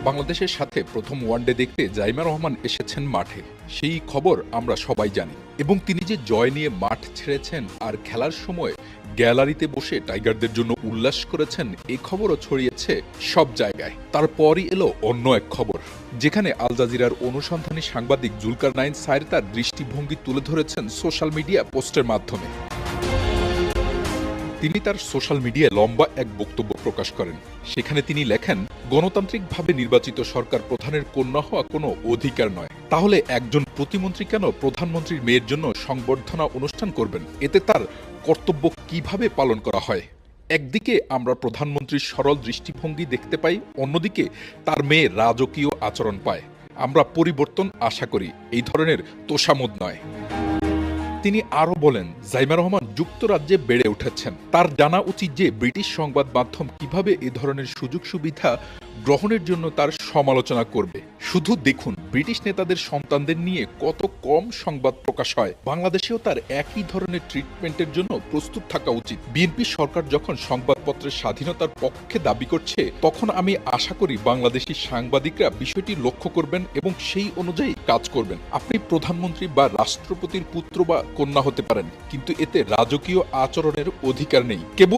বাংলাদেশের সাথে প্রথম ওয়ানডে দেখতে জাইমা রহমান এসেছেন মাঠে, সেই খবর আমরা সবাই জানি। এবং তিনি যে জয় নিয়ে মাঠ ছেড়েছেন আর খেলার সময় গ্যালারিতে বসে টাইগারদের জন্য উল্লাস করেছেন, এই খবরও ছড়িয়েছে সব জায়গায়। তারপরই এলো অন্য এক খবর, যেখানে আল জাজিরার অনুসন্ধানী সাংবাদিক জুলকারনাইন সায়ের তার দৃষ্টিভঙ্গি তুলে ধরেছেন সোশ্যাল মিডিয়া পোস্টের মাধ্যমে। তিনি তার সোশ্যাল মিডিয়ায় লম্বা এক বক্তব্য প্রকাশ করেন। সেখানে তিনি লেখেন, গণতান্ত্রিকভাবে নির্বাচিত সরকার প্রধানের কন্যা হওয়া কোনো অধিকার নয়। তাহলে একজন প্রতিমন্ত্রী কেন প্রধানমন্ত্রীর মেয়ের জন্য সংবর্ধনা অনুষ্ঠান করবেন? এতে তার কর্তব্য কিভাবে পালন করা হয়? একদিকে আমরা প্রধানমন্ত্রীর সরল দৃষ্টিভঙ্গি দেখতে পাই, অন্যদিকে তার মেয়ে রাজকীয় আচরণ পায়। আমরা পরিবর্তন আশা করি, এই ধরনের তোষামোদ নয়। তিনি আরও বলেন, জাইমা রহমান যুক্তরাজ্যে বেড়ে উঠেছেন, তার জানা উচিত যে ব্রিটিশ সংবাদ মাধ্যম কিভাবে এ ধরনের সুযোগ সুবিধা গ্রহণের জন্য তার সমালোচনা করবে। শুধু দেখুন ব্রিটিশ নেতাদের সন্তানদের নিয়ে কত কম সংবাদ প্রকাশ হয়। বাংলাদেশেও তার একই ধরনের ট্রিটমেন্টের জন্য প্রস্তুত থাকা উচিত। বিএনপি সরকার যখন সংবাদপত্রের স্বাধীনতার পক্ষে দাবি করছে, তখন আমি আশা করি বাংলাদেশি সাংবাদিকরা বিষয়টি লক্ষ্য করবেন এবং সেই অনুযায়ী কাজ করবেন। আপনি প্রধানমন্ত্রী বা রাষ্ট্রপতির পুত্র বা কন্যা হতে পারেন, কিন্তু এতে রাজকীয় আচরণের অধিকার নেই। কেবল